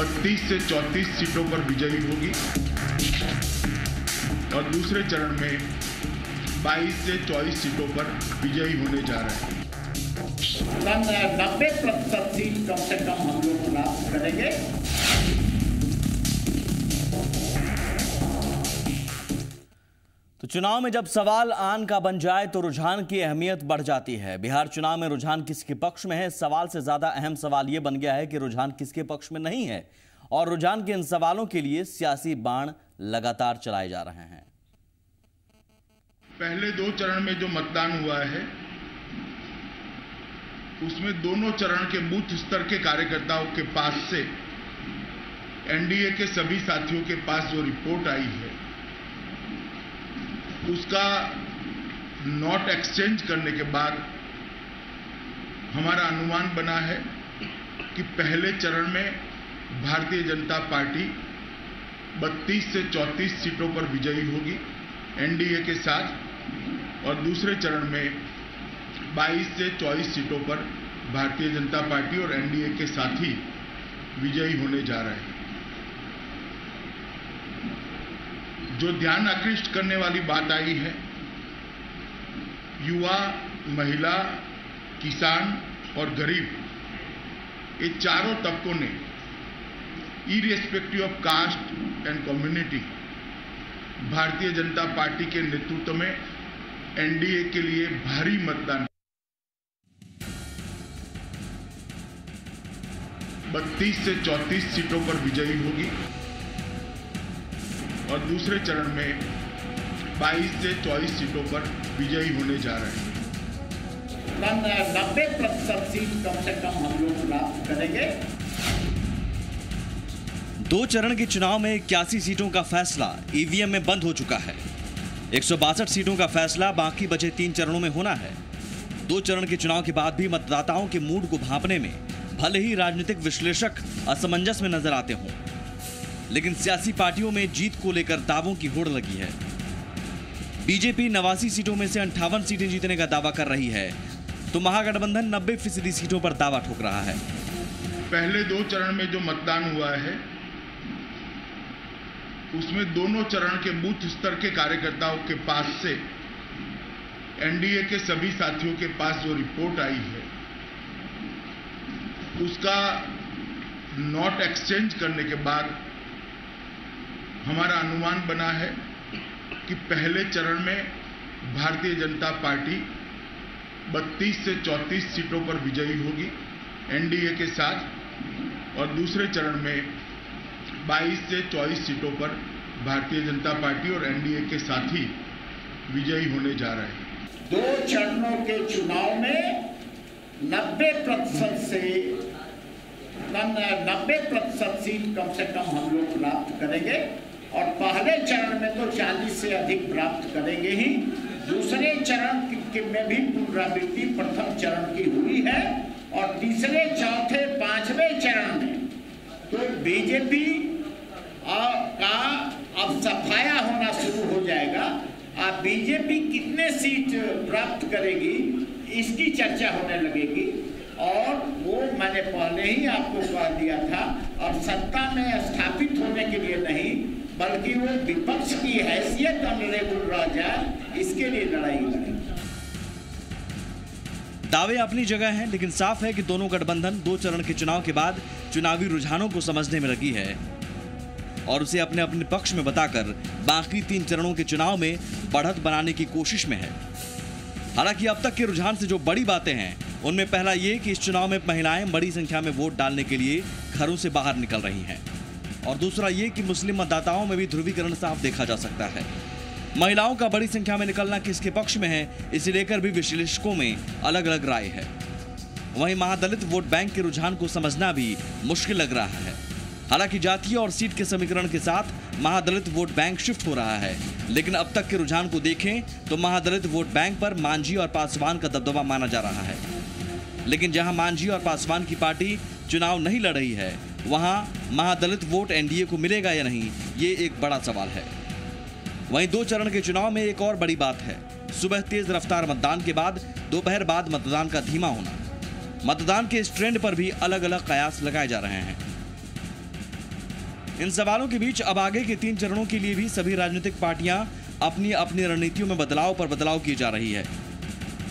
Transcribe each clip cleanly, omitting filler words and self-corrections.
32 से 34 सीटों पर विजयी होगी और दूसरे चरण में 22 से 24 सीटों पर विजयी होने जा रहे हैं। 90% सीट कम से कम हम लोग प्राप्त करेंगे। तो चुनाव में जब सवाल आन का बन जाए तो रुझान की अहमियत बढ़ जाती है। बिहार चुनाव में रुझान किसके पक्ष में है, सवाल से ज्यादा अहम सवाल यह बन गया है कि रुझान किसके पक्ष में नहीं है, और रुझान के इन सवालों के लिए सियासी बाण लगातार चलाए जा रहे हैं। पहले 2 चरण में जो मतदान हुआ है उसमें दोनों चरण के बूथ स्तर के कार्यकर्ताओं के पास से एनडीए के सभी साथियों के पास जो रिपोर्ट आई है उसका नोट एक्सचेंज करने के बाद हमारा अनुमान बना है कि पहले चरण में भारतीय जनता पार्टी 32 से 34 सीटों पर विजयी होगी एनडीए के साथ, और दूसरे चरण में 22 से 24 सीटों पर भारतीय जनता पार्टी और एनडीए के साथी विजयी होने जा रहे हैं। जो ध्यान आकृष्ट करने वाली बात आई है, युवा, महिला, किसान और गरीब, ये चारों तबकों ने irrespective of caste and community Bharatiya Janata party के नेतृत्व में एनडीए के लिए भारी मतदान 32 से 34 सीटों पर विजयी होगी और दूसरे चरण में 22 से 24 सीटों पर विजयी होने जा रहे हैं। 90% सीट कम से कम हम लोग प्राप्त करेंगे। 2 चरण के चुनाव में 81 सीटों का फैसला ईवीएम में बंद हो चुका है। 162 सीटों का फैसला बाकी बचे 3 चरणों में होना है। 2 चरण के चुनाव के बाद भी मतदाताओं के मूड को भांपने में भले ही राजनीतिक विश्लेषक असमंजस में नजर आते हों, लेकिन सियासी पार्टियों में जीत को लेकर दावों की होड़ लगी है। बीजेपी 89 सीटों में से 58 सीटें जीतने का दावा कर रही है, तो महागठबंधन 90% सीटों पर दावा ठोक रहा है। पहले 2 चरण में जो मतदान हुआ है उसमें दोनों चरण के बूथ स्तर के कार्यकर्ताओं के पास से एनडीए के सभी साथियों के पास जो रिपोर्ट आई है उसका नोट एक्सचेंज करने के बाद हमारा अनुमान बना है कि पहले चरण में भारतीय जनता पार्टी 32 से 34 सीटों पर विजयी होगी एनडीए के साथ, और दूसरे चरण में 22 से 24 सीटों पर भारतीय जनता पार्टी और एनडीए के साथी विजयी होने जा रहे हैं। 2 चरणों के चुनाव में 90% सीट कम से कम हम लोग प्राप्त करेंगे, और पहले चरण में तो 40 से अधिक प्राप्त करेंगे ही। दूसरे चरण में भी पुनरावृत्ति प्रथम चरण की हुई है, और तीसरे, चौथे, 5वें चरण में तो बीजेपी का अब सफाया होना शुरू हो जाएगा। अब बीजेपी कितने सीट प्राप्त करेगी इसकी चर्चा होने लगेगी, और वो मैंने पहले ही आपको कह दिया था, और सत्ता में स्थापित होने के लिए नहीं बल्कि वो विपक्ष की हैसियत अनलेबल रह जाए, इसके लिए लड़ाई लड़ेगी। दावे अपनी जगह हैं, लेकिन साफ है कि दोनों गठबंधन 2 चरण के चुनाव के बाद चुनावी रुझानों को समझने में लगी है और उसे अपने अपने पक्ष में बताकर बाकी 3 चरणों के चुनाव में बढ़त बनाने की कोशिश में है। हालांकि अब तक के रुझान से जो बड़ी बातें हैं उनमें पहला ये कि इस चुनाव में महिलाएं बड़ी संख्या में वोट डालने के लिए घरों से बाहर निकल रही हैं, और दूसरा ये कि मुस्लिम मतदाताओं में भी ध्रुवीकरण साफ देखा जा सकता है। महिलाओं का बड़ी संख्या में निकलना किसके पक्ष में है, इसे लेकर भी विश्लेषकों में अलग अलग राय है। वहीं महादलित वोट बैंक के रुझान को समझना भी मुश्किल लग रहा है। हालांकि जातीय और सीट के समीकरण के साथ महादलित वोट बैंक शिफ्ट हो रहा है, लेकिन अब तक के रुझान को देखें तो महादलित वोट बैंक पर मांझी और पासवान का दबदबा माना जा रहा है। लेकिन जहां मांझी और पासवान की पार्टी चुनाव नहीं लड़ रही है, वहां महादलित वोट एनडीए को मिलेगा या नहीं, ये एक बड़ा सवाल है। वहीं 2 चरण के चुनाव में एक और बड़ी बात है, सुबह तेज रफ्तार मतदान के बाद दोपहर बाद मतदान का धीमा होना। मतदान के इस ट्रेंड पर भी अलग अलग कयास लगाए जा रहे हैं। इन सवालों के बीच अब आगे के 3 चरणों के लिए भी सभी राजनीतिक पार्टियां अपनी अपनी रणनीतियों में बदलाव पर बदलाव की जा रही है।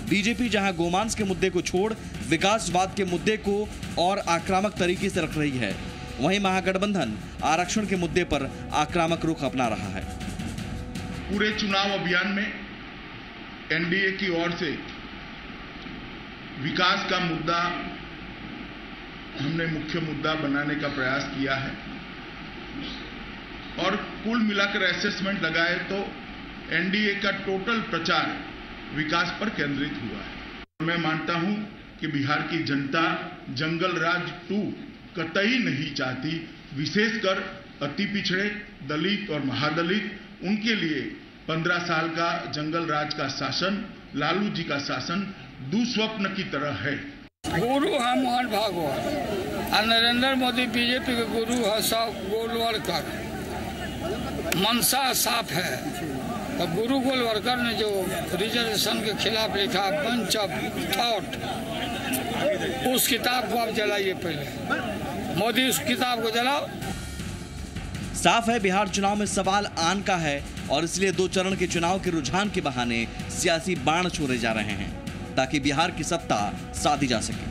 बीजेपी जहां गोमांस के मुद्दे को छोड़ विकासवाद के मुद्दे को और आक्रामक तरीके से रख रही है, वहीं महागठबंधन आरक्षण के मुद्दे पर आक्रामक रुख अपना रहा है। पूरे चुनाव अभियान में एनडीए की ओर से विकास का मुद्दा हमने मुख्य मुद्दा बनाने का प्रयास किया है और कुल मिलाकर असेसमेंट लगाए तो एनडीए का टोटल प्रचार विकास पर केंद्रित हुआ है। मैं मानता हूं कि बिहार की जनता जंगल राज 2 कतई नहीं चाहती, विशेषकर अति पिछड़े, दलित और महादलित, उनके लिए 15 साल का जंगल राज का शासन, लालू जी का शासन दुस्वप्न की तरह है। गुरु है मोहन भागवत और नरेंद्र मोदी बीजेपी के गुरु है सब गोलवलकर। मनसा साफ है तो गुरु गोलवलकर ने जो रिजर्वेशन के खिलाफ लिखा बंच ऑफ थॉट, उस किताब को आप जलाइए पहले, मोदी उस किताब को जलाओ। साफ है बिहार चुनाव में सवाल आन का है और इसलिए 2 चरण के चुनाव के रुझान के बहाने सियासी बाण छोड़े जा रहे हैं ताकि बिहार की सत्ता साधी जा सके।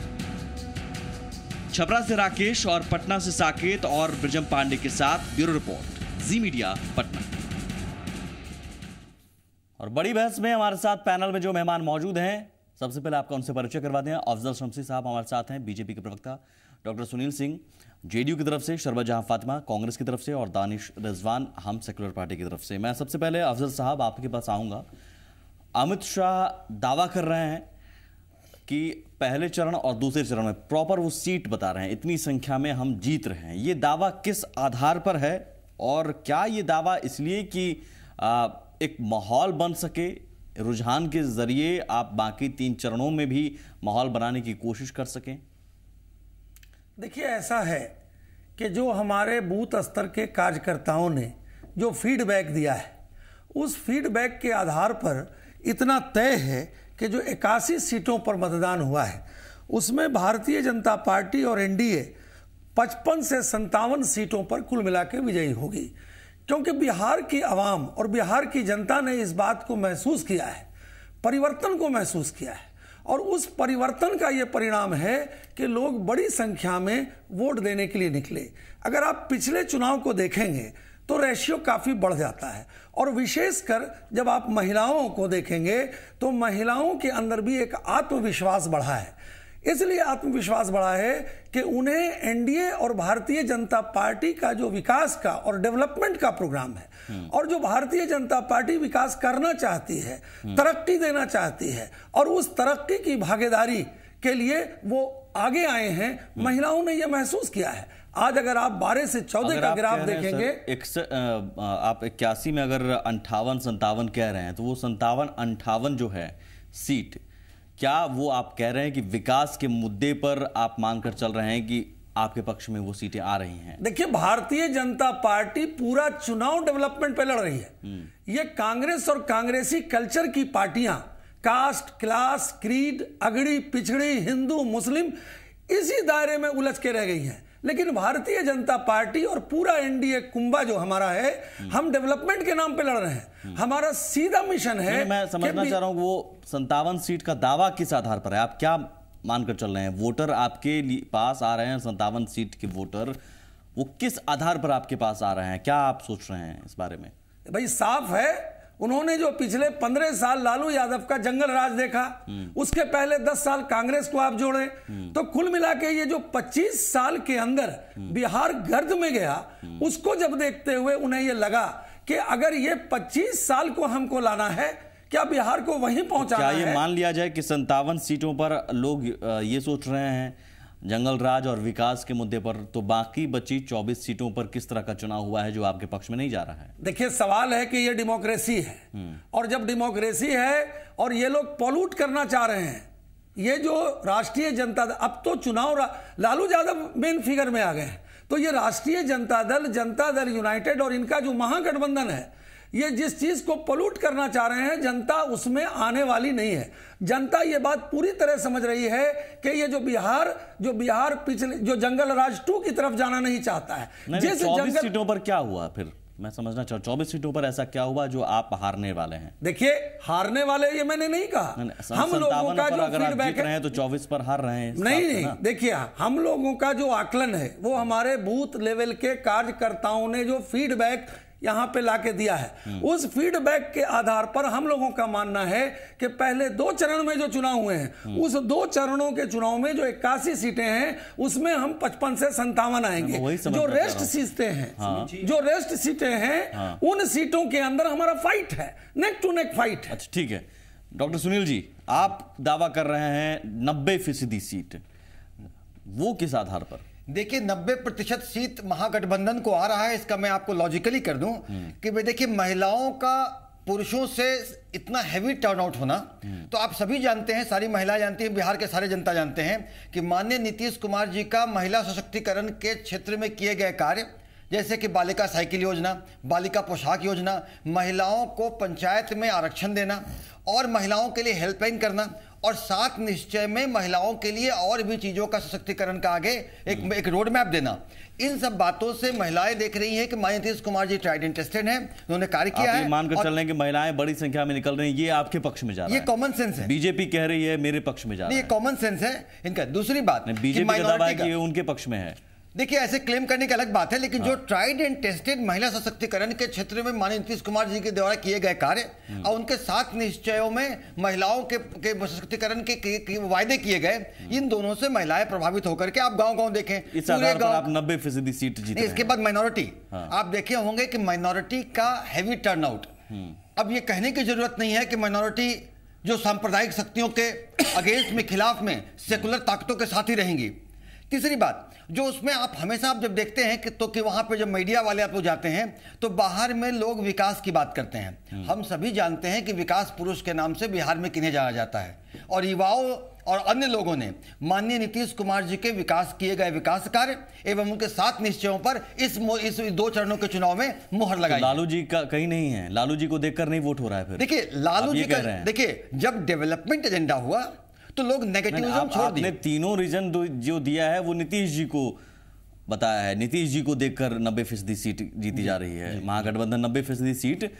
छपरा से राकेश और पटना से साकेत और ब्रजम पांडे के साथ ब्यूरो रिपोर्ट, जी मीडिया पटना। और बड़ी बहस में हमारे साथ पैनल में जो मेहमान मौजूद हैं, सबसे पहले आपका उनसे परिचय करवा दें। अफजल शमसी साहब हमारे साथ हैं, बीजेपी के प्रवक्ता, डॉक्टर सुनील सिंह जेडीयू की तरफ से, शरबत जहां फातिमा कांग्रेस की तरफ से और दानिश रिजवान हम सेकुलर पार्टी की तरफ से। मैं सबसे पहले अफजल साहब आपके पास आऊंगा। अमित शाह दावा कर रहे हैं कि पहले चरण और दूसरे चरण में प्रॉपर वो सीट बता रहे हैं, इतनी संख्या में हम जीत रहे हैं। ये दावा किस आधार पर है और क्या ये दावा इसलिए कि एक माहौल बन सके, रुझान के जरिए आप बाकी 3 चरणों में भी माहौल बनाने की कोशिश कर सकें? देखिए, ऐसा है कि जो हमारे बूथ स्तर के कार्यकर्ताओं ने जो फीडबैक दिया है, उस फीडबैक के आधार पर इतना तय है कि जो 81 सीटों पर मतदान हुआ है उसमें भारतीय जनता पार्टी और एनडीए 55 से 57 सीटों पर कुल मिला के विजयी होगी। क्योंकि बिहार की आवाम और बिहार की जनता ने इस बात को महसूस किया है, परिवर्तन को महसूस किया है और उस परिवर्तन का ये परिणाम है कि लोग बड़ी संख्या में वोट देने के लिए निकले। अगर आप पिछले चुनाव को देखेंगे तो रेशियो काफी बढ़ जाता है और विशेषकर जब आप महिलाओं को देखेंगे तो महिलाओं के अंदर भी एक आत्मविश्वास बढ़ा है। इसलिए आत्मविश्वास बढ़ा है कि उन्हें एनडीए और भारतीय जनता पार्टी का जो विकास का और डेवलपमेंट का प्रोग्राम है और जो भारतीय जनता पार्टी विकास करना चाहती है, तरक्की देना चाहती है और उस तरक्की की भागीदारी के लिए वो आगे आए हैं। महिलाओं ने यह महसूस किया है। आज अगर आप 12 से 14 का ग्राफ देखेंगे, आप 81 में अगर 58-57 कह रहे हैं तो वो 57-58 जो है सीट, क्या वो आप कह रहे हैं कि विकास के मुद्दे पर आप मानकर चल रहे हैं कि आपके पक्ष में वो सीटें आ रही हैं? देखिए, भारतीय जनता पार्टी पूरा चुनाव डेवलपमेंट पे लड़ रही है। ये कांग्रेस और कांग्रेसी कल्चर की पार्टियां कास्ट, क्लास, क्रीड, अगड़ी, पिछड़ी, हिंदू, मुस्लिम इसी दायरे में उलझ के रह गई हैं। लेकिन भारतीय जनता पार्टी और पूरा एनडीए कुंभा जो हमारा है, हम डेवलपमेंट के नाम पे लड़ रहे हैं। हमारा सीधा मिशन है। मैं समझना चाह रहा हूं वो 57 सीट का दावा किस आधार पर है? आप क्या मानकर चल रहे हैं? वोटर आपके पास आ रहे हैं 57 सीट के वोटर, वो किस आधार पर आपके पास आ रहे हैं? क्या आप सोच रहे हैं इस बारे में? भाई साफ है, उन्होंने जो पिछले 15 साल लालू यादव का जंगल राज देखा, उसके पहले 10 साल कांग्रेस को आप जोड़े तो कुल मिला के ये जो 25 साल के अंदर बिहार गर्द में गया, उसको जब देखते हुए उन्हें ये लगा कि अगर ये 25 साल को हमको लाना है, क्या बिहार को वहीं पहुंचाना है? क्या ये मान लिया जाए कि 57 सीटों पर लोग ये सोच रहे हैं जंगल राज और विकास के मुद्दे पर, तो बाकी बची 24 सीटों पर किस तरह का चुनाव हुआ है जो आपके पक्ष में नहीं जा रहा है? देखिए, सवाल है कि ये डेमोक्रेसी है और जब डेमोक्रेसी है और ये लोग पॉल्यूट करना चाह रहे हैं, ये जो राष्ट्रीय जनता दल, अब तो चुनाव लालू यादव मेन फिगर में आ गए हैं, तो ये राष्ट्रीय जनता दल, जनता दल यूनाइटेड और इनका जो महागठबंधन है, ये जिस चीज को पोल्यूट करना चाह रहे हैं, जनता उसमें आने वाली नहीं है। जनता ये बात पूरी तरह समझ रही है कि ये जो बिहार पिछले जो जंगल राज 2 की तरफ जाना नहीं चाहता है। जिस 24 सीटों पर क्या हुआ फिर मैं समझना चाहूँ, 24 सीटों पर ऐसा क्या हुआ जो आप हारने वाले हैं? देखिए, हारने वाले ये मैंने नहीं कहा। हम लोगों का जो फीडबैक है तो 24 पर हार रहे हैं। नहीं, देखिए, हम लोगों का जो आकलन है वो हमारे बूथ लेवल के कार्यकर्ताओं ने जो फीडबैक यहां पे लाके दिया है, उस फीडबैक के आधार पर हम लोगों का मानना है कि पहले 2 चरण में जो चुनाव हुए हैं, उस 2 चरणों के चुनाव में जो 81 सीटें हैं उसमें हम 55 से 57 आएंगे। जो रेस्ट सीटें हैं, जो रेस्ट सीटें हैं, उन सीटों के अंदर हमारा फाइट है, नेक टू नेक फाइट है। अच्छा, ठीक है। डॉक्टर सुनील जी, आप दावा कर रहे हैं 90% सीट, वो किस आधार पर? देखिए, 90% सीट महागठबंधन को आ रहा है। इसका मैं आपको लॉजिकली कर दूं कि भाई देखिए, महिलाओं का पुरुषों से इतना हैवी टर्नआउट होना, तो आप सभी जानते हैं, सारी महिलाएं जानती हैं, बिहार के सारे जनता जानते हैं कि माननीय नीतीश कुमार जी का महिला सशक्तिकरण के क्षेत्र में किए गए कार्य, जैसे कि बालिका साइकिल योजना, बालिका पोशाक योजना, महिलाओं को पंचायत में आरक्षण देना और महिलाओं के लिए हेल्पलाइन करना, और 7 निश्चय में महिलाओं के लिए और भी चीजों का सशक्तिकरण का आगे एक रोड मैप देना। इन सब बातों से महिलाएं देख रही हैं कि माननीय Nitish Kumar ji tried and tested हैं, उन्होंने कार्य किया है। मानकर चल रहे हैं कि महिलाएं बड़ी संख्या में निकल रही हैं, ये आपके पक्ष में जा रहा है? ये कॉमन सेंस है। बीजेपी कह रही है मेरे पक्ष में जा रहा है। ये कॉमन सेंस है इनका। दूसरी बात, बीजेपी का दावा है कि उनके पक्ष में है। देखिए, ऐसे क्लेम करने की अलग बात है, लेकिन जो ट्राइड एंड टेस्टेड महिला सशक्तिकरण के क्षेत्र में माननीय नीतीश कुमार जी के द्वारा किए गए कार्य और उनके 7 निश्चयों में महिलाओं के सशक्तिकरण के वायदे किए गए, इन दोनों से महिलाएं प्रभावित होकर के आप गांव-गांव देखें, इस आधार पर आप 90% सीट जीते। इसके बाद माइनॉरिटी, आप देखे होंगे कि माइनॉरिटी का हैवी टर्नआउट। अब ये कहने की जरूरत नहीं है कि माइनॉरिटी जो सांप्रदायिक शक्तियों के अगेंस्ट में, खिलाफ में, सेकुलर ताकतों के साथ ही रहेंगी। तीसरी बात, जो उसमें आप हमेशा आप जब देखते हैं कि वहां पे जब मीडिया वाले आप लोग जाते हैं तो बाहर में लोग विकास की बात करते हैं। हम सभी जानते हैं कि विकास पुरुष के नाम से बिहार में किन्हें जाना जाता है, और युवाओं और अन्य लोगों ने माननीय नीतीश कुमार जी के विकास किए गए विकास कार्य एवं उनके 7 निश्चयों पर इस 2 चरणों के चुनाव में मुहर लगाई। लालू जी का कहीं नहीं है, लालू जी को देखकर नहीं वोट हो रहा है। फिर देखिए, लालू जी का, देखिए, जब डेवलपमेंट एजेंडा हुआ तो लोग नेगेटिविज्म छोड़ दिए। आपने तीनों रीजन जो दिया है वो नीतीश जी को बताया है। नीतीश जी को देखकर 90% सीट जीती जा रही है। महागठबंधन 90% सीट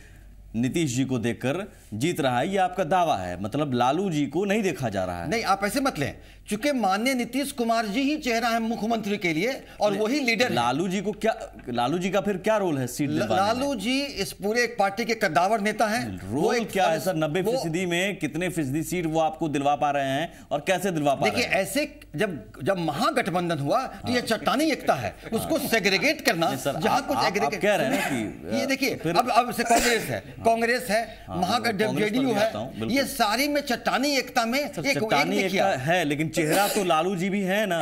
नीतीश जी को देखकर जीत रहा है, ये आपका दावा है। मतलब लालू जी को नहीं देखा जा रहा है। नहीं, आप ऐसे मत लें, चूंकि माननीय नीतीश कुमार जी ही चेहरा है मुख्यमंत्री के लिए और वही लीडर। लालू जी को क्या, लालू जी का फिर क्या रोल है सीट दिलवाने में? लालू जी इस पूरे एक पार्टी के कद्दावर नेता हैं। रोल क्या है सर? 90% में कितने फीसदी सीट वो आपको दिलवा पा रहे हैं और कैसे दिलवा पा रहे हैं? देखिए, ऐसे जब महागठबंधन हुआ तो ये चट्टानी एकता है, उसको सेग्रीगेट करना, जहां कुछ आप कह रहे हैं कि ये देखिए, अब से कांग्रेस है, महागठबंधन जेडीयू है, ये सारी में चट्टानी एकता में एक है, लेकिन चेहरा तो लालू जी भी है ना।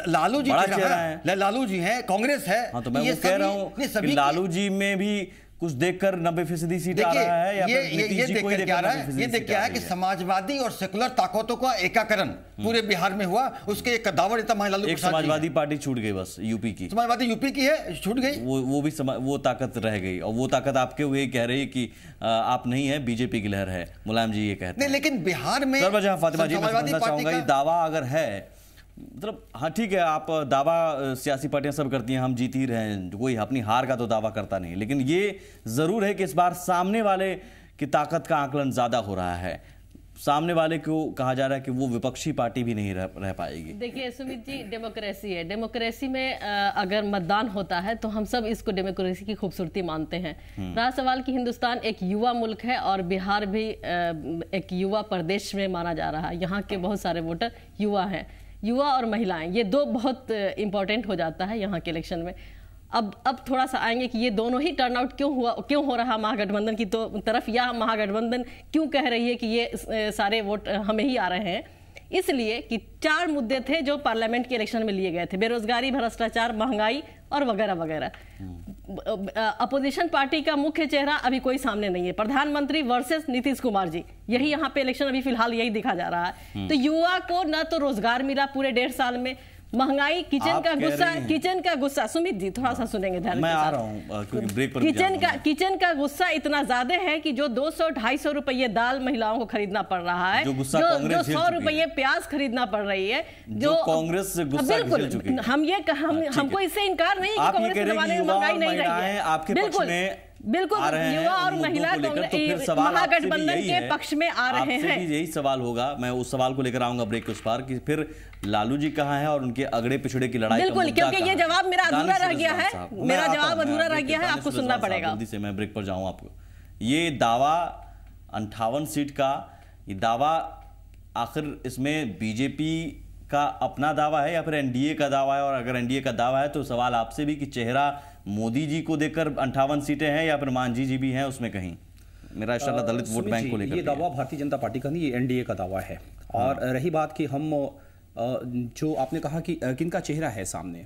लालू जी चेहरा है, लालू जी है, कांग्रेस है। हाँ, तो मैं वो कह रहा हूँ कि लालू जी में भी कुछ देखकर 90% सीट आ रहा है, या ये देख क्या रहा है? ये देख क्या है कि समाजवादी और सेकुलर ताकतों का एकाकरण पूरे बिहार में हुआ। उसके एक कद्दावर नेता लालू एक समाजवादी पार्टी छूट गई, बस यूपी की समाजवादी यूपी की है, छूट गई। वो भी वो ताकत रह गई, और वो ताकत आपके हुए कह रही है कि आप नहीं है, बीजेपी की लहर है। मुलायम जी ये कहते हैं। लेकिन बिहार में फातिमा जी, मैं समझना चाहूंगा ये दावा अगर है, मतलब हाँ ठीक है, आप दावा सियासी पार्टियां सब करती हैं, हम जीत ही रहे हैं, कोई अपनी हार का तो दावा करता नहीं, लेकिन ये जरूर है कि इस बार सामने वाले की ताकत का आकलन ज्यादा हो रहा है। सामने वाले को कहा जा रहा है कि वो विपक्षी पार्टी भी नहीं रह पाएगी। देखिए सुमित जी, डेमोक्रेसी है, डेमोक्रेसी में अगर मतदान होता है तो हम सब इसको डेमोक्रेसी की खूबसूरती मानते हैं। रहा सवाल कि हिंदुस्तान एक युवा मुल्क है और बिहार भी एक युवा प्रदेश में माना जा रहा है। यहाँ के बहुत सारे वोटर युवा हैं, युवा और महिलाएं, ये 2 बहुत इंपॉर्टेंट हो जाता है यहाँ के इलेक्शन में। अब थोड़ा सा आएंगे कि ये दोनों ही टर्नआउट क्यों हो रहा महागठबंधन की तो तरफ, या महागठबंधन क्यों कह रही है कि ये सारे वोट हमें ही आ रहे हैं। इसलिए कि 4 मुद्दे थे जो पार्लियामेंट के इलेक्शन में लिए गए थे, बेरोजगारी, भ्रष्टाचार, महंगाई और वगैरह वगैरह। अपोजिशन पार्टी का मुख्य चेहरा अभी कोई सामने नहीं है, प्रधानमंत्री वर्सेस नीतीश कुमार जी, यही यहाँ पे इलेक्शन अभी फिलहाल यही दिखा जा रहा है। तो युवा को न तो रोजगार मिला पूरे 1.5 साल में, महंगाई, आप किचन का गुस्सा। सुमित जी थोड़ा सा सुनेंगे ध्यान से। मैं आ रहा हूँ क्योंकि ब्रेक पर किचन का गुस्सा इतना ज्यादा है कि जो 200-250 रुपये दाल महिलाओं को खरीदना पड़ रहा है, जो 100 रुपये प्याज खरीदना पड़ रही है, जो कांग्रेस से गुस्सा झेल चुकी है। हमको इससे इनकार नहीं कि कांग्रेस के जमाने में महंगाई नहीं रही है। आपके पक्ष में बिल्कुल युवा और महिला महागठबंधन के पक्ष में आ रहे हैं। यही सवाल होगा, मैं उस सवाल को लेकर आऊंगा ब्रेक उस पार कि फिर लालू जी कहाँ हैं और उनके अगड़े पिछड़े की लड़ाई। बिल्कुल, क्योंकि ये जवाब मेरा अधूरा रह गया है, मेरा जवाब अधूरा रह गया है, आपको सुनना पड़ेगा। जल्दी से मैं ब्रेक पर जाऊं। आपको ये दावा 58 सीट का, ये दावा आखिर इसमें बीजेपी का अपना दावा है या फिर एनडीए का दावा है? और अगर एनडीए का दावा है तो सवाल आपसे भी कि चेहरा मोदी जी को देकर 58 सीटें हैं या फिर मांझी जी भी हैं उसमें कहीं? मेरा इंशाल्लाह दलित वोट बैंक को लेकर ये दावा भारतीय जनता पार्टी का नहीं, ये एनडीए का दावा है। और रही बात कि हम जो आपने कहा कि किनका चेहरा है सामने,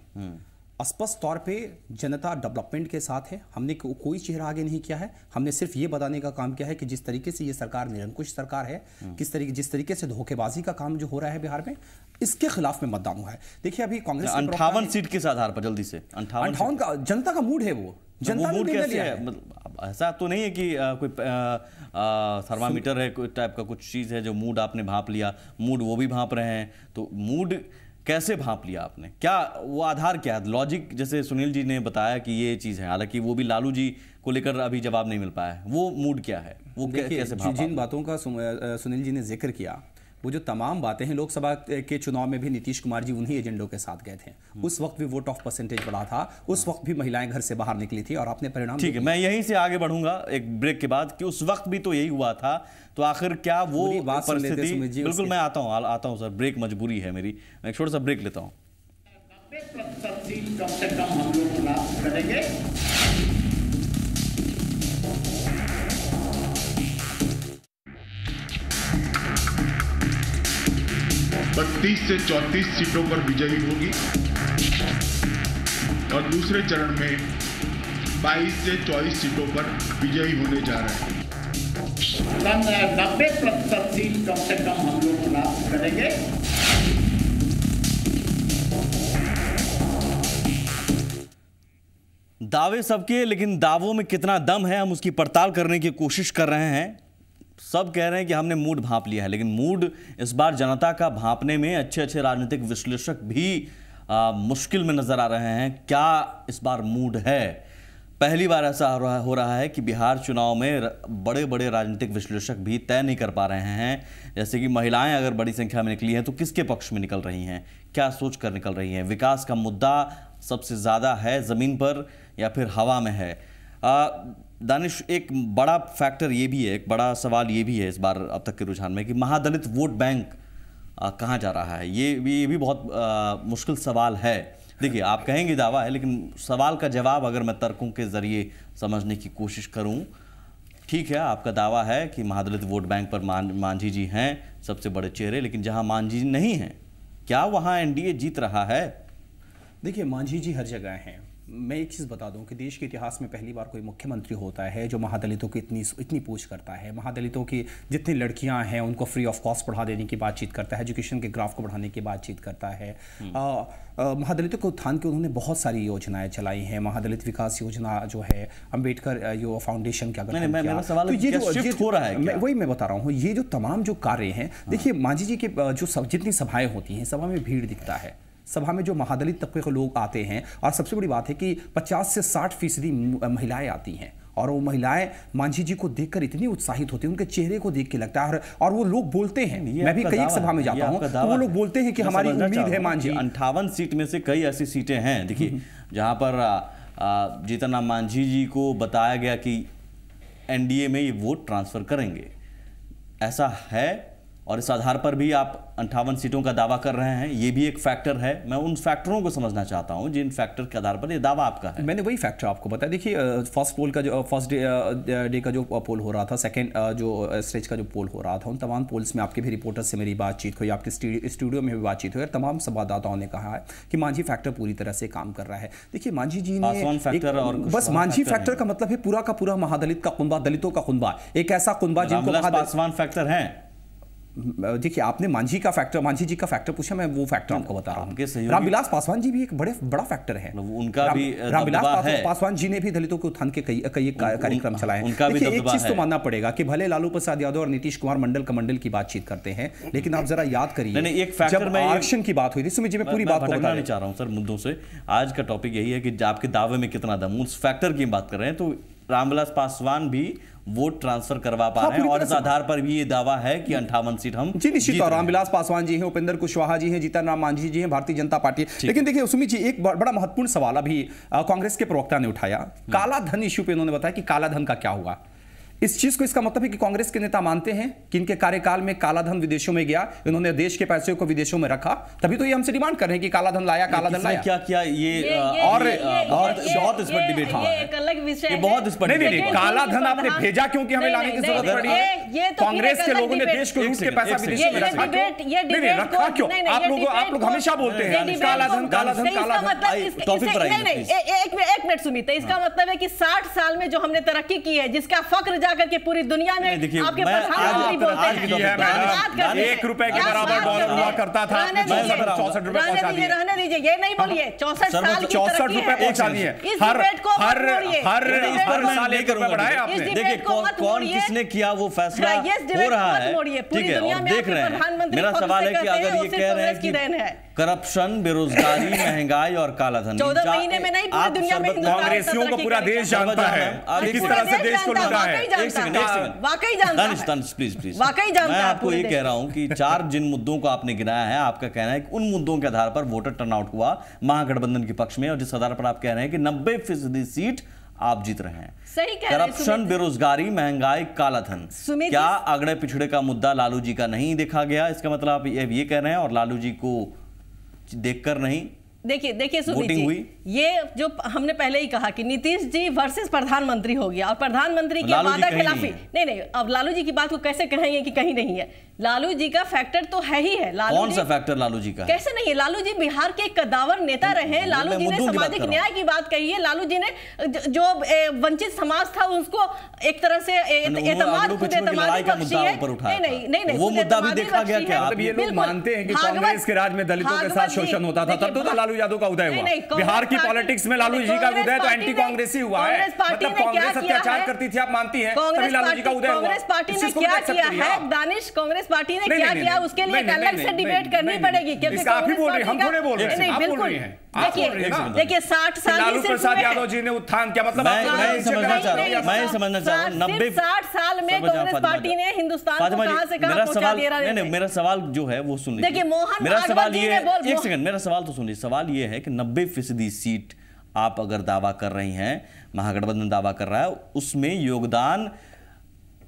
स्पष्ट तौर पे जनता डेवलपमेंट के साथ है। हमने कोई चेहरा आगे नहीं किया है। हमने सिर्फ ये बताने का काम किया है कि जिस तरीके से ये सरकार निरंकुश सरकार है, जिस तरीके से धोखेबाजी का काम जो हो रहा है बिहार में, इसके खिलाफ में मतदान हुआ है। देखिए अभी कांग्रेस 58 सीट के आधार पर जल्दी से 58 का जनता का मूड है, वो जनता मूड कैसे है? मतलब ऐसा तो नहीं है कि कोई थर्मामीटर है, कोई टाइप का कुछ चीज है जो मूड आपने भांप लिया, मूड वो भी भांप रहे हैं, तो मूड कैसे भांप लिया आपने? क्या वो आधार क्या है? लॉजिक जैसे सुनील जी ने बताया कि ये चीज है, हालांकि वो भी लालू जी को लेकर अभी जवाब नहीं मिल पाया है, वो मूड क्या है, वो कैसे भांपा? जिन बातों का सुनील जी ने जिक्र किया, वो जो तमाम बातें हैं, लोकसभा के चुनाव में भी नीतीश कुमार जी उन्हीं एजेंडों के साथ गए थे। उस वक्त भी वोट ऑफ परसेंटेज बढ़ा था, उस वक्त भी महिलाएं घर से बाहर निकली थी और आपने परिणाम। ठीक है, मैं यहीं से आगे बढ़ूंगा एक ब्रेक के बाद कि उस वक्त भी तो यही हुआ था, तो आखिर क्या वो परिस्थिति? बिल्कुल मैं आता हूं सर, ब्रेक मजबूरी है मेरी, मैं एक छोटा सा ब्रेक लेता हूं। 90% सीट कम से कम हम लोग प्राप्त करेंगे। 32 से 34 सीटों पर विजयी होगी और दूसरे चरण में 22 से 24 सीटों पर विजयी होने जा रहे हैं। 90% सीट कम से कम हम लोग प्राप्त करेंगे। दावे सबके, लेकिन दावों में कितना दम है हम उसकी पड़ताल करने की कोशिश कर रहे हैं। सब कह रहे हैं कि हमने मूड भांप लिया है, लेकिन मूड इस बार जनता का भांपने में अच्छे अच्छे राजनीतिक विश्लेषक भी मुश्किल में नजर आ रहे हैं। क्या इस बार मूड है? पहली बार ऐसा हो रहा है कि बिहार चुनाव में बड़े बड़े राजनीतिक विश्लेषक भी तय नहीं कर पा रहे हैं। जैसे कि महिलाएं अगर बड़ी संख्या में निकली हैं तो किसके पक्ष में निकल रही हैं, क्या सोच कर निकल रही हैं? विकास का मुद्दा सबसे ज़्यादा है ज़मीन पर या फिर हवा में है? दानिश, एक बड़ा फैक्टर ये भी है, एक बड़ा सवाल ये भी है इस बार अब तक के रुझान में कि महादलित वोट बैंक कहाँ जा रहा है। ये भी बहुत मुश्किल सवाल है। देखिए, आप कहेंगे दावा है, लेकिन सवाल का जवाब अगर मैं तर्कों के जरिए समझने की कोशिश करूं, ठीक है, आपका दावा है कि महादलित वोट बैंक पर मांझी जी हैं सबसे बड़े चेहरे, लेकिन जहां मांझी जी नहीं हैं, क्या वहां एनडीए जीत रहा है? देखिए, मांझी जी हर जगह हैं। मैं एक चीज़ बता दूं कि देश के इतिहास में पहली बार कोई मुख्यमंत्री होता है जो महादलितों की इतनी पूछ करता है, महादलितों की जितनी लड़कियां हैं उनको फ्री ऑफ कॉस्ट पढ़ा देने की बातचीत करता है, एजुकेशन के ग्राफ को बढ़ाने की बातचीत करता है। महादलितों के उत्थान की उन्होंने बहुत सारी योजनाएं चलाई हैं। महादलित विकास योजना जो है, अम्बेडकर जो फाउंडेशन का गठन किया, तो ये जो शिफ्ट हो रहा है, वही मैं बता रहा हूँ। ये जो तमाम जो कार्य हैं, देखिए मांझी जी के जो जितनी सभाएं होती हैं, सभा में भीड़ दिखता है। सभा में जो महादलित तबके के लोग आते हैं, और सबसे बड़ी बात है कि 50 से 60% महिलाएं आती हैं, और वो महिलाएं मांझी जी को देखकर इतनी उत्साहित होती हैं, उनके चेहरे को देख के लगता है, और वो लोग बोलते हैं, मैं भी कई सभा में जाता हूं, तो वो लोग बोलते हैं कि हमारी उम्मीद है मांझी। 58 सीट में से कई ऐसी सीटें हैं, देखिए, जहां पर जीतन राम मांझी जी को बताया गया कि एनडीए में ये वोट ट्रांसफर करेंगे, ऐसा है, और इस आधार पर भी आप 58 सीटों का दावा कर रहे हैं। ये भी एक फैक्टर है। मैं उन फैक्टरों को समझना चाहता हूं जिन फैक्टर के आधार पर ये दावा आपका है। मैंने वही फैक्टर आपको बताया। देखिए, फर्स्ट डे का जो पोल हो रहा था, सेकंड जो स्टेज का जो पोल हो रहा था, उन तमाम पोल्स में आपके भी रिपोर्टर से मेरी बातचीत हुई, आपके स्टूडियो में भी बातचीत हुई, और तमाम संवाददाताओं ने कहा है कि मांझी फैक्टर पूरी तरह से काम कर रहा है। देखिए, मांझी जी ने बस मांझी फैक्टर का मतलब है पूरा का पूरा महादलित का कुनबा, दलितों का कुनबा, एक ऐसा कुनबा जिनको पासवान फैक्टर है। देखिए आपने मांझी जी का फैक्टर पूछा, मैं वो फैक्टर आपको बता रहा हूँ। रामविलास पासवान जी भी एक बड़ा फैक्टर है, उनका भी रामविलास पासवान जी ने भी दलितों के उत्थान के कई कार्यक्रम चलाए हैं। देखिए एक चीज तो मानना पड़ेगा कि भले लालू प्रसाद यादव और नीतीश कुमार मंडल की बातचीत करते हैं, लेकिन आप जरा याद करिए जब आरक्षण की बात हुई थी, सुमित जी मैं पूरी बात को बताना चाह रहा हूँ सर मुद्दों से। आज का टॉपिक यही है कि आपके दावे में कितना दम, उस फैक्टर की बात कर रहे हैं। तो रामविलास पासवान भी वोट ट्रांसफर करवा पा रहे हैं और इस आधार पर भी ये दावा है कि 58 सीट हम जी निश्चित तौर। रामविलास पासवान जी हैं, उपेंद्र कुशवाहा जी हैं, जीतन राम मांझी जी हैं, भारतीय जनता पार्टी। लेकिन देखिए सुमित जी एक बड़ा महत्वपूर्ण सवाल अभी कांग्रेस के प्रवक्ता ने उठाया, काला धन इश्यू पे उन्होंने बताया कि काला धन का क्या हुआ। इस चीज को, इसका मतलब है कि कांग्रेस के नेता मानते हैं कि इनके कार्यकाल में काला धन विदेशों में गया, इन्होंने देश के पैसे को विदेशों में रखा, तभी तो ये हमसे डिमांड कर रहे हैं कि काला धन लाया, काला धन लाया। क्या क्या ये बहुत इस पर डिबेट हुआ एक अलग विषय है, बहुत इस पर नहीं काला धन आपने भेजा क्योंकि हमें लाने की जरूरत पड़ी है। कांग्रेस के लोगों ने देश को लूट के पैसा विदेशों में रखा, नहीं रखा क्यों? आप लोग हमेशा बोलते हैं काला धन काला धन काला धन। टॉपिक पर एक मिनट सुमित, इसका मतलब है कि 60 साल में जो हमने तरक्की की है, जिसका फक्र जाकर के पूरी दुनिया में आपके प्रधानमंत्री बोलते हैं, 1 रुपए के बराबर डॉलर हुआ करता था, 64 रुपए पहुंचा दिए। रहने दीजिए, ये नहीं बोलिए 64 साल की 64 रुपए पहुंचा दिए। हर साल 1 रुपए बढ़ाया आपने। देखिए कौन किसने किया वो फैसला हो रहा है, ठीक है, और देख रहे हैं। मेरा सवाल है कि अगर ये कह रहे हैं कि करप्शन, बेरोजगारी, महंगाई और काला धन 14 महीने में नहीं पूरी दुनिया में कांग्रेसियों को पूरा देश जानता है किस तरह से देश को लूटा है। वाकई जानता है, प्लीज वाकई जानता है। मैं आपको ये कह रहा हूं कि 4 जिन मुद्दों को आपने गिनाया है, आपका कहना है कि उन मुद्दों के आधार पर वोटर टर्नआउट हुआ महागठबंधन के पक्ष में, और जिस आधार पर आप कह रहे हैं कि 90% सीट आप जीत रहे हैं। सही कह रहे हैं। करप्शन, बेरोजगारी, महंगाई, काला धन, क्या अगड़े पिछड़े का मुद्दा लालू जी का नहीं देखा गया? इसका मतलब आप ये कह रहे हैं और लालू जी को देखकर नहीं? देखिए सुमित जी, ये जो हमने पहले ही कहा कि नीतीश जी वर्सेस प्रधानमंत्री हो गया, और प्रधानमंत्री की वादा खिलाफी नहीं, अब लालू जी की बात को कैसे कहेंगे कि कहीं नहीं है? लालू जी का फैक्टर तो है ही है। कौन सा फैक्टर लालू जी का है? कैसे नहीं है? लालू जी बिहार के कदावर नेता रहे, लालू जी ने सामाजिक न्याय की बात कही है, लालू जी ने जो वंचित समाज था उसको एक तरह से नहीं, वो मुद्दा भी देखा गया क्या? ये लोग मानते हैं कि कांग्रेस के राज में दलितों के साथ शोषण होता था, तब तो लालू यादव का उदय हुआ। बिहार की पॉलिटिक्स में लालू जी का उदय तो एंटी कांग्रेसी हुआ है, मतलब कांग्रेस अत्याचार करती थी, आप मानती हैं, तभी लालू जी का उदय हुआ। कांग्रेस पार्टी ने क्या किया है दानिश, कांग्रेस पार्टी ने क्या किया उसके लिए एक अलग से डिबेट करनी पड़ेगी, क्योंकि आप ही बोल रहे हैं, हम थोड़े बोल रहे हैं, आप बोल रहे हैं। देखिए 60 साल लालू प्रसाद यादव जी ने उत्थान क्या मतलब? मैं समझना चाह रहा हूं 60 साल में कांग्रेस पार्टी ने हिंदुस्तान को कहां से कहां पहुंचा दिया। नहीं, मेरा सवाल जो है वो सुन लीजिए। देखिए मोहन मेरा सवाल ये है, एक सेकंड, मेरा सवाल तो सुनिए। सवाल ये है कि 90% सीट आप अगर दावा कर रही हैं, महागठबंधन दावा कर रहा है, उसमें योगदान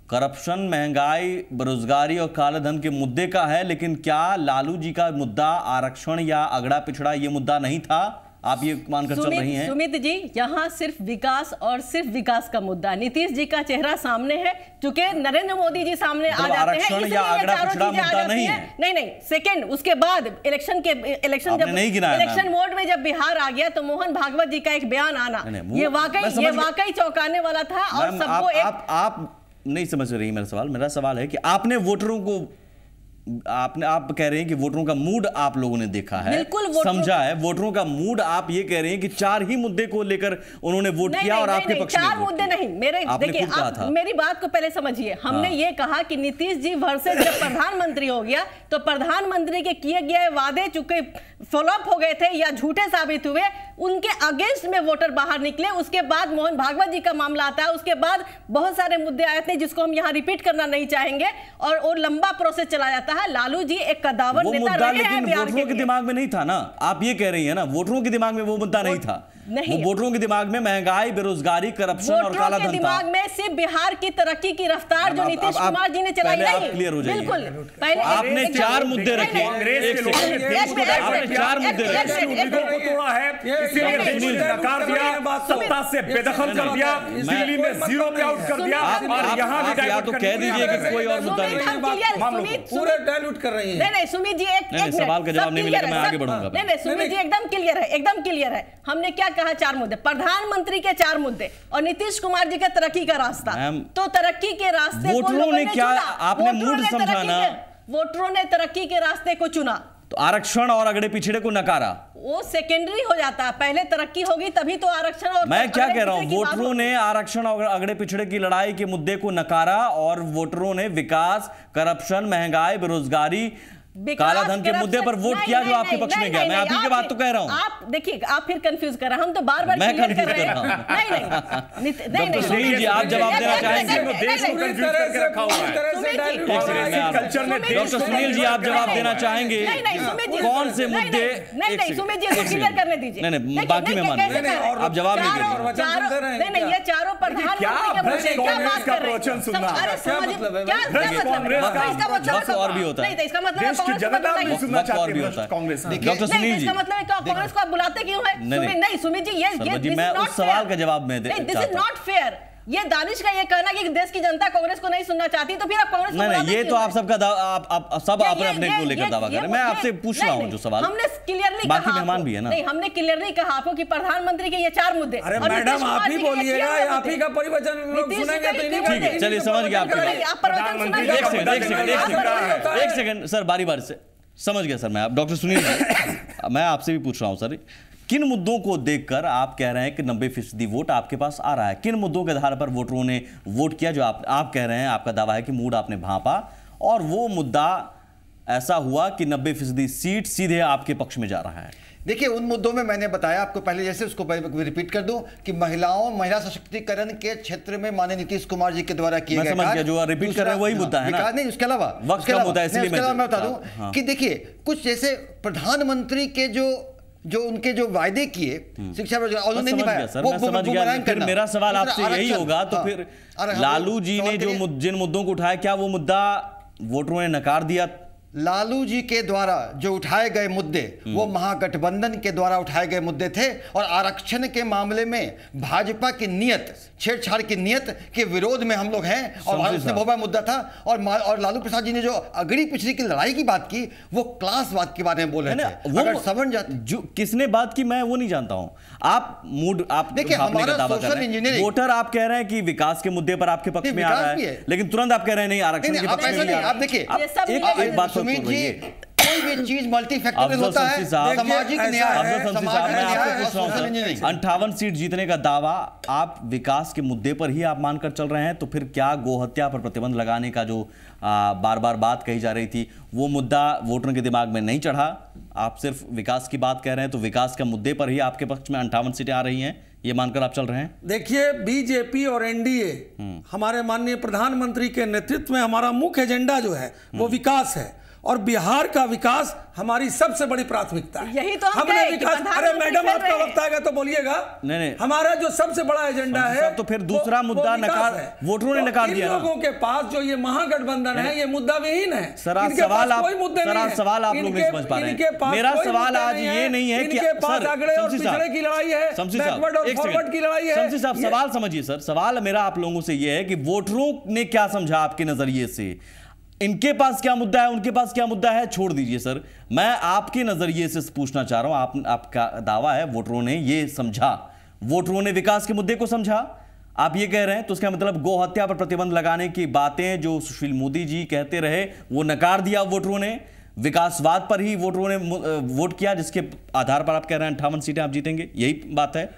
करप्शन, महंगाई, बेरोजगारी और काले धन के मुद्दे का है, लेकिन क्या लालू जी का मुद्दा आरक्षण या अगड़ा पिछड़ा ये मुद्दा नहीं था? आप ये मानकर चल रही हैं? सुमित जी, यहाँ सिर्फ विकास और सिर्फ विकास का मुद्दा, नीतीश जी का चेहरा सामने है, चूंकि नरेंद्र मोदी जी सामने आ जाते हैं, इसलिए ये चारों चीजें आ जाती हैं। नहीं, सेकंड उसके बाद इलेक्शन जब इलेक्शन मोड में जब बिहार आ गया तो मोहन भागवत जी का एक बयान आना, ये वाकई चौंकाने वाला था। और सबको आप नहीं समझ रही मेरा सवाल है कि आपने वोटरों को आप कह रहे हैं कि वोटरों का मूड आप लोगों ने देखा है, समझा है वोटरों का मूड। आप ये कह रहे हैं कि 4 ही मुद्दे को लेकर उन्होंने वोट किया और आपके पक्ष में 4 मुद्दे नहीं। देखिए आप मेरी बात को पहले समझिए। हमने ये कहा कि नीतीश जी वर्सेस जब प्रधानमंत्री हो गया तो प्रधानमंत्री के किए गए वादे चूंकि फ्लॉप हो गए थे या झूठे साबित हुए, उनके अगेंस्ट में वोटर बाहर निकले। उसके बाद मोहन भागवत जी का मामला आता है, उसके बाद बहुत सारे मुद्दे आए थे जिसको हम यहाँ रिपीट करना नहीं चाहेंगे, और लंबा प्रोसेस चला जाता है। लालू जी एक कदावर नेता रहे हैं, लेकिन वोटरों के दिमाग में नहीं था ना। आप ये कह रही है ना, वोटरों के दिमाग में वो मुद्दा नहीं था। वो वोटरों के दिमाग में महंगाई, बेरोजगारी, करप्शन और काला धन था। दिमाग में सिर्फ बिहार की तरक्की की रफ्तार जो नीतीश कुमार जी ने चलाई नहीं। क्लियर हो जाइए। बिल्कुल, पहले आपने 4 मुद्दे रखे, आपने 4 मुद्दे रखे, तोड़ा है, इसीलिए नकार दिया, सत्ता से बेदखल कर दिया, दिल्ली में 0 पे आउट कर दिया, और यहाँ भी डाइवर्ट तो कह दीजिए कि कोई और मुद्दा नहीं। पूरे डाइल्यूट कर रही है। नहीं सुमित जी, एक सवाल का जवाब नहीं मिलेगा, मैं आगे बढ़ूंगा। नहीं सुमित जी, एकदम क्लियर है। हमने क्या कहा? 4 मुद्दे, प्रधानमंत्री के 4 मुद्दे और नीतीश कुमार जी के तरक्की का रास्ता। तो तरक्की के रास्ते वोटरों ने क्या, आपने मूड समझा ना, वोटरों ने तरक्की के रास्ते को चुना, तो आरक्षण और अगड़े पिछड़े को नकारा, वो सेकेंडरी हो जाता है। पहले तरक्की होगी तभी तो आरक्षण और मैं क्या कह रहा हूं, वोटरों ने आरक्षण और अगड़े पिछड़े की लड़ाई के मुद्दे को नकारा और वोटरों ने विकास, करप्शन, महंगाई, बेरोजगारी, काला धन के मुद्दे पर वोट किया जो आपके पक्ष में गया। मैं आप ही की बात तो कह रहा हूं। आप देखिए, आप फिर कंफ्यूज कर रहे हैं, हम तो बार-बार मैं क्लियर कंफ्यूज कर रहे कर रहा हैं। नहीं डॉक्टर सुनील जी, आप जवाब देना चाहेंगे? देश को कंफ्यूज करके रखा हुआ है कल्चर में। डॉक्टर सुनील जी, आप जवाब देना चाहेंगे? कौन से मुद्दे? नहीं सुमित जी, क्लियर करने दीजिए। नहीं, बाकी मेहमान आप जवाब नहीं दे रहे। नहीं, ये चारों प्रधानमंत्री और भी होता है, इसका मतलब वक्त और भी होता है। कांग्रेस डॉक्टर सुनील जी, इसका मतलब है कि कांग्रेस को आप बुलाते क्यों हैं? नहीं सुमित जी, ये मैं उस सवाल का जवाब में दे दिस इज नॉट फेयर। ये दानिश का ये कहना कि देश की जनता कांग्रेस को नहीं सुनना चाहती, तो फिर आप कांग्रेस को नहीं, ये तो आप सबका आप सब अपने को लेकर दावा कर रहे हैं। मैं आपसे पूछ रहा हूं जो सवाल, हमने क्लियरली कहा, बाकी मेहमान भी है ना। नहीं, हमने क्लियरली कहा आपको कि प्रधानमंत्री के ये 4 मुद्दे। अरे मैडम, आप ही बोलिएगा, आप ही का परिवचन लोग सुनेंगे तो इन्हीं ठीक है, चलिए समझ गया आपके। एक सेकंड सर, बारी बारी से समझ गया सर। मैं आप डॉक्टर सुनील जी, मैं आपसे भी पूछ रहा हूं सर, किन मुद्दों को देखकर आप कह रहे हैं कि 90% वोट आपके पास आ रहा है? किन मुद्दों के आधार पर वोटरों ने वोट किया जो आप कह रहे हैं, आपका दावा है कि मूड आपने भांपा और वो मुद्दा ऐसा हुआ कि 90% सीट सीधे आपके पक्ष में जा रहा है? देखिए, उन मुद्दों में मैंने बताया आपको पहले, जैसे उसको रिपीट कर दूं कि महिला सशक्तिकरण के क्षेत्र में माननीय नीतीश कुमार जी के द्वारा किए गए कार्य, जो रिपीट कर रहे हैं वही मुद्दा है ना। नहीं, उसके अलावा मैं बता दूं कि देखिए, कुछ जैसे प्रधानमंत्री के जो उनके जो वायदे किए शिक्षा उन्होंने निभाया, फिर मेरा सवाल आपसे यही होगा, तो फिर लालू जी ने जो जिन मुद्दों को उठाया, क्या वो मुद्दा वोटरों ने नकार दिया? लालू जी के द्वारा जो उठाए गए मुद्दे वो महागठबंधन के द्वारा उठाए गए मुद्दे थे और आरक्षण के मामले में भाजपा की नीयत, छेड़छाड़ की नीयत के विरोध में हम लोग हैं और भारत में बहुत बड़ा मुद्दा था। और लालू प्रसाद जी ने जो अगड़ी पिछड़ी की लड़ाई की बात की, वो क्लासवाद के बारे में बोल रहे थे। अगर सवर्ण जाति जो किसने बात की मैं वो नहीं जानता हूं। आप देखिए, हमारा सोशल इंजीनियरिंग, वोटर आप कह रहे हैं कि विकास के मुद्दे पर आपके पक्ष में आ रहा है, लेकिन तुरंत आप कह रहे हैं नहीं, आरक्षण के पक्ष में नहीं। आप देखिए, एक बात सुमित जी, कोई भी चीज मल्टीफैक्टोरियल होता है, सामाजिक न्याय, 58 सीट जीतने का दावा आप विकास के मुद्दे पर ही आप मानकर चल रहे हैं, तो फिर क्या गोहत्या पर प्रतिबंध लगाने का जो बार बार बात कही जा रही थी, वो मुद्दा वोटरों के दिमाग में नहीं चढ़ा? आप सिर्फ विकास की बात कह रहे हैं, तो विकास के मुद्दे पर ही आपके पक्ष में 58 सीटें आ रही हैं, ये मानकर आप चल रहे हैं? देखिए, बीजेपी और एनडीए हमारे माननीय प्रधानमंत्री के नेतृत्व में हमारा मुख्य एजेंडा जो है वो विकास है और बिहार का विकास हमारी सबसे बड़ी प्राथमिकता है। यही तो हमने विकास। अरे मैडम, आपका वक्त आएगा तो बोलिएगा। नहीं, हमारा जो सबसे बड़ा एजेंडा है, तो फिर दूसरा मुद्दा नकार, वोटरों ने नकार दिया। लोगों के पास जो ये महागठबंधन है, ये मुद्दा विहीन है। सवाल आप लोग नहीं समझ पा रहे हैं। मेरा सवाल आज ये नहीं है कि अगड़े और पिछड़े की लड़ाई है, बैकवर्ड और फॉरवर्ड की लड़ाई है। शमशी साहब, सवाल समझिए सर। सवाल मेरा आप लोगों से ये है कि वोटरों ने क्या समझा आपके नजरिए से, इनके पास क्या मुद्दा है, उनके पास क्या मुद्दा है, छोड़ दीजिए सर। मैं आपके नजरिए से पूछना चाह रहा हूं। आपका दावा है वोटरों ने ये समझा, वोटरों ने विकास के मुद्दे को समझा, आप ये कह रहे हैं, तो उसका मतलब गौ हत्या पर प्रतिबंध लगाने की बातें जो सुशील मोदी जी कहते रहे वो नकार दिया वोटरों ने, विकासवाद पर ही वोटरों ने वोट किया, जिसके आधार पर आप कह रहे हैं 58 सीटें आप जीतेंगे, यही बात है?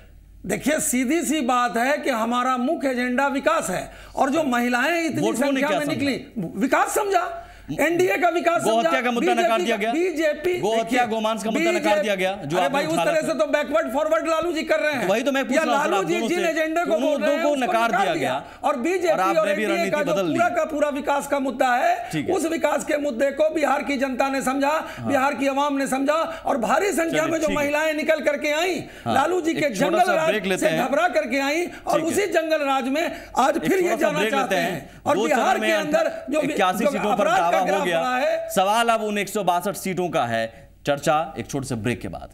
देखिए, सीधी सी बात है कि हमारा मुख्य एजेंडा विकास है और जो महिलाएं इतनी संख्या में निकली, विकास समझा, एनडीए का विकास, गोहत्या का मुद्दा नकार दिया गया, बीजेपी गोहत्या गोमांस का मुद्दा नकार दिया गया। जो भाई उस तरह से तो बैकवर्ड फॉरवर्ड लालू जी कर रहे हैं, वही तो मैं पूछ रहा हूं। लालू जी जिन एजेंडे को बोल रहे हैं उसको नकार दिया गया और बीजेपी और एनडीए का जो पूरा का पूरा विकास का मुद्दा है, उस विकास के मुद्दे को बिहार की जनता ने समझा, बिहार की आवाम ने समझा और भारी संख्या में जो महिलाएं निकल करके आई, लालू जी के जंगल राज से घबरा करके आई और उसी जंगल राज में आज फिर ये जाना चाहते हैं। और बिहार के अंदर जो 81 सीटों पर दावा हो गया है, सवाल अब उन 162 सीटों का है। चर्चा एक छोटे से ब्रेक के बाद।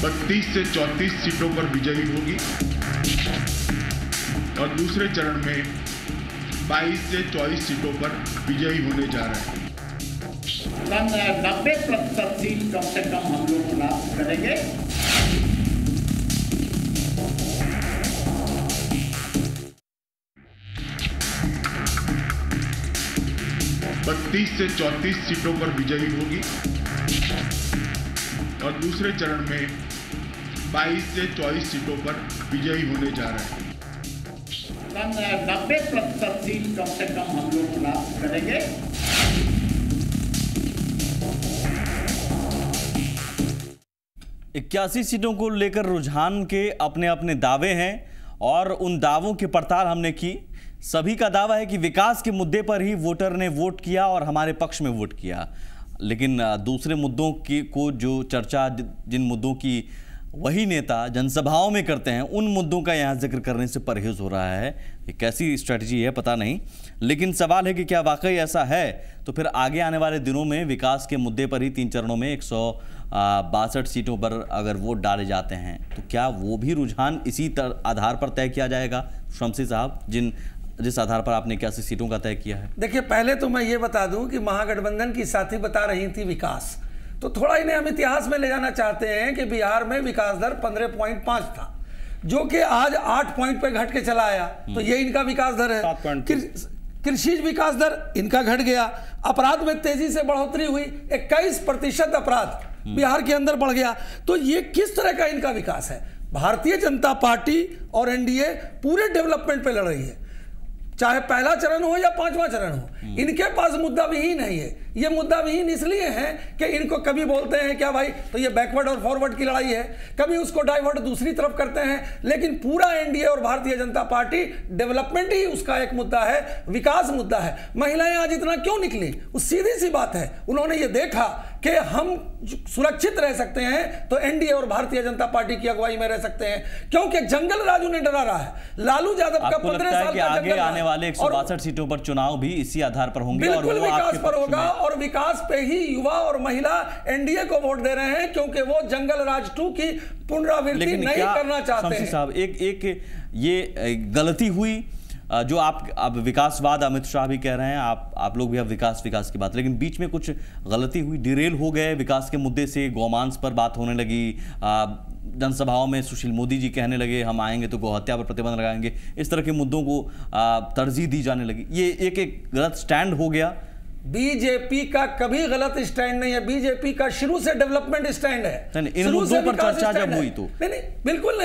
32 से 34 सीटों पर विजयी होगी और दूसरे चरण में 22 से 24 सीटों पर विजयी होने जा रहे हैं। 90% सीट कम से कम हम लोग प्राप्त करेंगे। 32 से 34 सीटों पर विजयी होगी और दूसरे चरण में 22 से 24 सीटों पर विजयी होने जा रहे हैं। 90% सीट कम से कम हम लोग प्राप्त करेंगे। इक्यासी सीटों को लेकर रुझान के अपने अपने दावे हैं और उन दावों की पड़ताल हमने की। सभी का दावा है कि विकास के मुद्दे पर ही वोटर ने वोट किया और हमारे पक्ष में वोट किया, लेकिन दूसरे मुद्दों की को जो चर्चा जिन मुद्दों की वही नेता जनसभाओं में करते हैं, उन मुद्दों का यहाँ जिक्र करने से परहेज हो रहा है। ये कैसी स्ट्रेटजी है पता नहीं, लेकिन सवाल है कि क्या वाकई ऐसा है। तो फिर आगे आने वाले दिनों में विकास के मुद्दे पर ही 3 चरणों में 162 सीटों पर अगर वोट डाले जाते हैं तो क्या वो भी रुझान इसी आधार पर तय किया जाएगा? शमसी साहब, जिस आधार पर आपने 81 सीटों का तय किया है। देखिए, पहले तो मैं ये बता दूं कि महागठबंधन की साथी बता रही थी विकास, तो थोड़ा इन्हें हम इतिहास में ले जाना चाहते हैं कि बिहार में विकास दर 15.5 था, जो कि आज 8 पॉइंट पे घट के चला आया। तो ये इनका विकास दर है। कृषि विकास दर इनका घट गया। अपराध में तेजी से बढ़ोतरी हुई, 21% अपराध बिहार के अंदर बढ़ गया। तो ये किस तरह का इनका विकास है? भारतीय जनता पार्टी और एनडीए पूरे डेवलपमेंट पे लड़ रही है, चाहे पहला चरण हो या 5वां चरण हो। इनके पास मुद्दा विहीन है। ये मुद्दा विहीन इसलिए है कि इनको कभी बोलते हैं क्या भाई तो ये बैकवर्ड और फॉरवर्ड की लड़ाई है, कभी उसको डाइवर्ट दूसरी तरफ करते हैं, लेकिन पूरा एनडीए और भारतीय जनता पार्टी डेवलपमेंट ही उसका एक मुद्दा है, विकास मुद्दा है। महिलाएं आज इतना क्यों निकली? वो सीधी सी बात है, उन्होंने ये देखा कि हम सुरक्षित रह सकते हैं तो एनडीए और भारतीय जनता पार्टी की अगुवाई में रह सकते हैं, क्योंकि जंगल राज उन्हें डरा रहा है। लालू यादव का 15 साल का आगे आने वाले 162 सीटों पर चुनाव भी इसी आधार पर होंगे और वो विकास पर होगा, और विकास पे ही युवा और महिला एनडीए को वोट दे रहे हैं, क्योंकि वो जंगल राज 2 की पुनरावृत्ति नहीं करना चाहते हैं। साहब, एक ये गलती हुई जो आप विकासवाद, अमित शाह भी कह रहे हैं, आप लोग भी अब विकास की बात, लेकिन बीच में कुछ गलती हुई, डिरेल हो गए विकास के मुद्दे से, गौमांस पर बात होने लगी, जनसभाओं में सुशील मोदी जी कहने लगे हम आएंगे तो गौहत्या पर प्रतिबंध लगाएंगे, इस तरह के मुद्दों को तरजीह दी जाने लगी। ये एक गलत स्टैंड हो गया। बीजेपी का कभी गलत स्टैंड नहीं है, बीजेपी का शुरू से डेवलपमेंट स्टैंड है। इन मुद्दों पर चर्चा जब हुई तो नहीं, बिल्कुल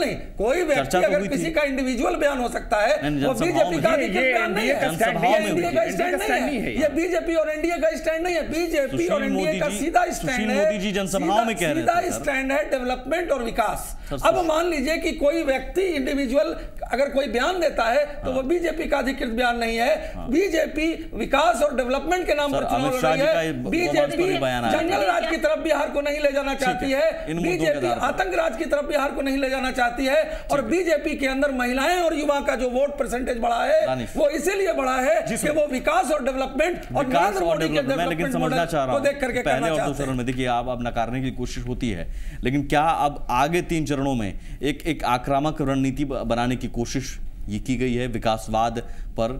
नहीं। कोई व्यक्ति अगर किसी का इंडिविजुअल बयान हो सकता है, वो बीजेपी का बयान नहीं है, एनडीए का स्टैंड नहीं है। ये बीजेपी और एनडीए का स्टैंड नहीं है, बीजेपी और एनडीए का सीधा स्टैंड है। मोदी जी जनसभाओं में कह रहे हैं सीधा स्टैंड है डेवलपमेंट और विकास। अब मान लीजिए कि कोई व्यक्ति इंडिविजुअल अगर कोई बयान देता है तो वो बीजेपी का अधिकृत बयान नहीं है। बीजेपी विकास और डेवलपमेंट के नाम पर चुनाव लड़ रही है। बीजेपी जंगल राज की तरफ बिहार को नहीं ले जाना चाहती है, बीजेपी आतंक राज की तरफ बिहार को नहीं ले जाना चाहती है, और बीजेपी के अंदर महिलाएं और युवा का जो वोट परसेंटेज बढ़ा है वो इसीलिए बढ़ा है कि वो विकास और डेवलपमेंट और नरेंद्र मोदी के डेवलपमेंट मॉडल को देख करके पहले और दूसरे चरण में देखिए आप अब नकारने की कोशिश होती है, लेकिन क्या अब आगे 3 चरणों में एक आक्रामक रणनीति बनाने की कोशिश ये की गई है विकासवाद पर,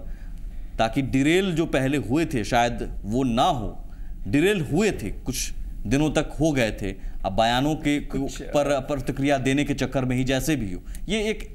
ताकि डिरेल जो पहले हुए थे शायद वो ना हो? डिरेल हुए थे, कुछ दिनों तक हो गए थे, अब बयानों के पर प्रतिक्रिया देने के चक्कर में ही जैसे भी हो ये एक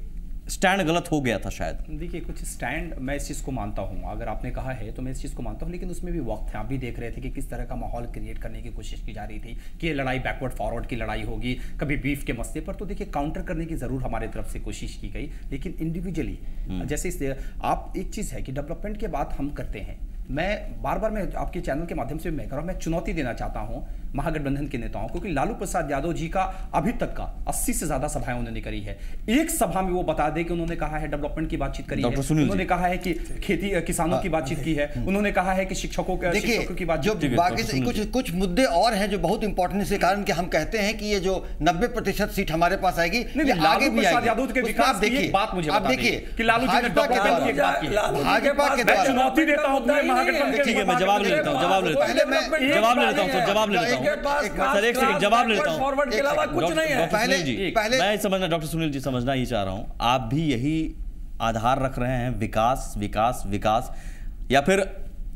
स्टैंड गलत हो गया था शायद। देखिए, कुछ स्टैंड मैं इस चीज़ को मानता हूँ, अगर आपने कहा है तो मैं इस चीज़ को मानता हूँ, लेकिन उसमें भी वक्त है। आप भी देख रहे थे कि किस तरह का माहौल क्रिएट करने की कोशिश की जा रही थी कि ये लड़ाई बैकवर्ड फॉरवर्ड की लड़ाई होगी, कभी बीफ के मसले पर। तो देखिए, काउंटर करने की ज़रूर हमारे तरफ से कोशिश की गई, लेकिन इंडिविजुअली जैसे आप एक चीज़ है कि डेवलपमेंट की बात हम करते हैं, मैं बार बार मैं आपके चैनल के माध्यम से मैं कर रहा हूं, मैं चुनौती देना चाहता हूं महागठबंधन के नेताओं को, क्योंकि लालू प्रसाद यादव जी का अभी तक का 80 से ज्यादा सभाएं उन्होंने करी है। एक सभा में वो बता दे कि उन्होंने कहा है डेवलपमेंट की बातचीत करी है, उन्होंने कहा है कि खेती किसानों की बातचीत की है, उन्होंने कहा है कि शिक्षकों की बात। जो बाकी कुछ मुद्दे और हैं जो बहुत इंपॉर्टेंट इस कारण कि हम कहते हैं कि ये जो 90% सीट हमारे पास आएगी आगे भी आएगी। यादव के विकास की बात मुझे आप देखिए कि लालू जी ने डेवलपमेंट की बात की, भाजपा के द्वारा चुनौती देता हूं महागठबंधन। ठीक है, मैं जवाब ले लेता हूं जवाब ले लेता हूं सर, एक सेकंड जवाब ले लेता हूं। फॉरवर्ड के अलावा कुछ नहीं है। पहले मैं समझना डॉक्टर सुनील जी समझना ही चाह रहा हूं, आप भी यही आधार रख रहे हैं विकास विकास विकास, या फिर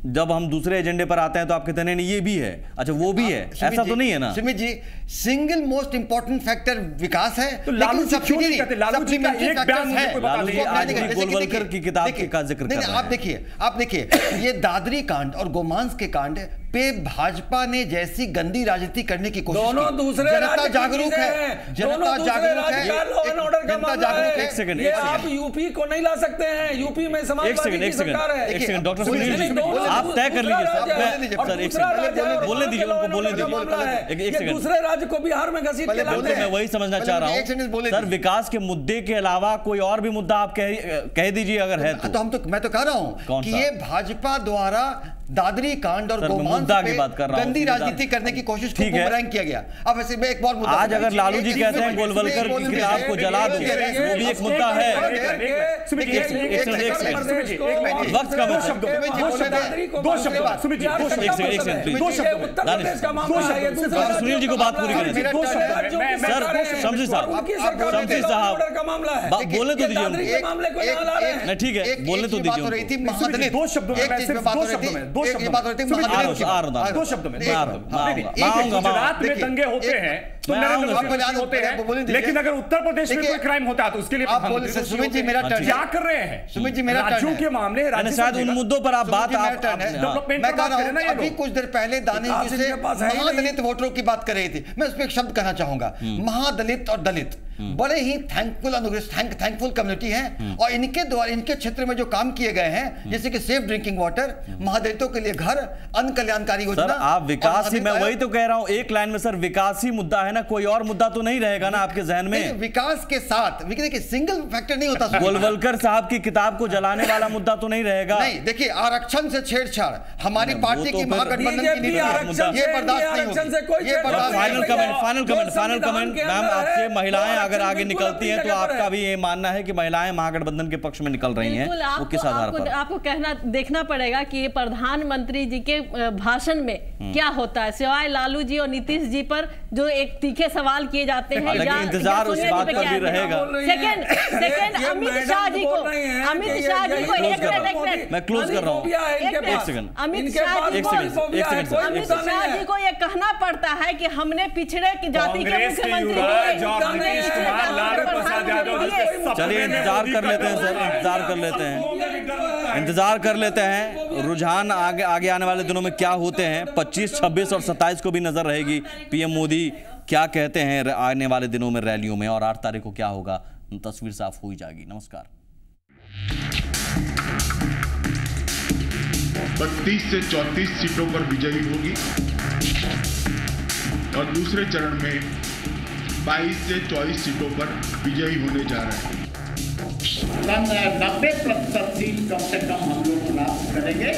जब हम दूसरे एजेंडे पर आते हैं तो आप कहते हैं नहीं ये भी है, अच्छा वो भी है, ऐसा तो नहीं है ना Sumit ji. Single most important factor विकास है, तो लालू जी क्यों नहीं कहते? लालू जी का एक बयान मुझे कोई बता दीजिए। आज भी गोलवलकर की किताब का जिक्र कर रहे हैं। आप देखिए ये दादरी कांड और गोमांस के कांड पे भाजपा ने जैसी गंदी राजनीति करने की कोशिश दोनों दूसरे जनता जागरूक है, जनता जागरूक है, जनता जागरूक है। एक सेकंड, आप यूपी को नहीं ला सकते हैं, यूपी में समाजवादी की सरकार है। एक सेकंड डॉक्टर सुनील जी आप तय कर लीजिए सर, एक सेकंड बोलने दीजिए, उनको बोलने दीजिए, एक सेकंड। दूसरे राज्य को बिहार में घसीट के लाते हैं। मैं वही समझना चाह रहा हूँ सर, विकास के मुद्दे के अलावा कोई और भी मुद्दा आप कह दीजिए अगर है तो। मैं तो कह रहा हूँ कि ये भाजपा द्वारा दादरी कांड और गोमांस पे गंदी राजनीति करने की कोशिश को बुमरैंग किया गया। अब वैसे मैं एक और मुद्दा, आज अगर लालू जी कहते हैं गोलवलकर की किताब को जला दो, वो भी एक मुद्दा है। वक्त कम है, सुनील जी को बात पूरी करें सर। शमशी साहब बोलने तो दीजिए, नहीं ठीक है बोलने तो दीजिए। दो शब्दों में दो शब्दों में गुजरात में दंगे होते हैं तो होते हैं, लेकिन अगर उत्तर प्रदेश में कोई क्राइम होता है तो उसके लिए सुमित जी मेरा टर्न क्या कर रहे हैं? सुमित जी मेरा राज्यों के मामले, शायद उन मुद्दों पर आप बात मैं कह रहा हूं, अभी कुछ देर पहले दानिश जी से महादलित वोटरों की बात कर रही थी, मैं उस पर एक शब्द कहना चाहूंगा। महादलित और दलित बड़े ही थैंकफुल कम्युनिटी है और इनके द्वारा इनके क्षेत्र में जो काम किए गए हैं, जैसे कि सेफ ड्रिंकिंग वाटर, महादलितों के लिए घर, अन्न कल्याणकारी योजना। आप विकास ही, मैं वही तो कह रहा हूं एक लाइन में सर, विकास ही मुद्दा है ना, कोई और मुद्दा तो नहीं रहेगा ना आपके जहन में। विकास के साथ देखिए सिंगल फैक्टर नहीं होता। गोलवलकर साहब की किताब को जलाने वाला मुद्दा तो नहीं रहेगा। नहीं देखिए, आरक्षण से छेड़छाड़ हमारी पार्टी की महागठबंधन की नीति है, ये बर्दाश्त नहीं होगी। ये फाइनल कमेंट मैम आपसे, महिलाएं अगर आगे निकलती हैं तो आपका भी ये मानना है कि महिलाएं महागठबंधन के पक्ष में निकल रही हैं, वो किस आधार पर? आपको देखना पड़ेगा कि ये प्रधानमंत्री जी के भाषण में क्या होता है, सिवाय लालू जी और नीतीश जी पर जो एक तीखे सवाल किए जाते हैं। इंतजार उस बात पर भी रहेगा। सेकंड अमित शाह जी को एक मिनट मैं क्लोज कर रहा हूँ, एक सेकंड। अमित शाह जी को ये कहना पड़ता है कि हमने पिछड़े की जाति के मुख्यमंत्री। चलिए इंतजार कर लेते हैं सर, इंतजार कर लेते हैं रुझान आगे आने वाले दिनों में क्या होते हैं। 25, 26 और 27 को भी नजर रहेगी पीएम मोदी क्या कहते हैं आने वाले दिनों में रैलियों में, और 8 तारीख को क्या होगा, तस्वीर साफ हो ही जाएगी। नमस्कार। 32 से 34 सीटों पर विजयी होगी और दूसरे चरण में 22 से 24 सीटों पर विजयी होने जा रहे हैं। 90% सीट कम से कम हम लोग प्राप्त करेंगे।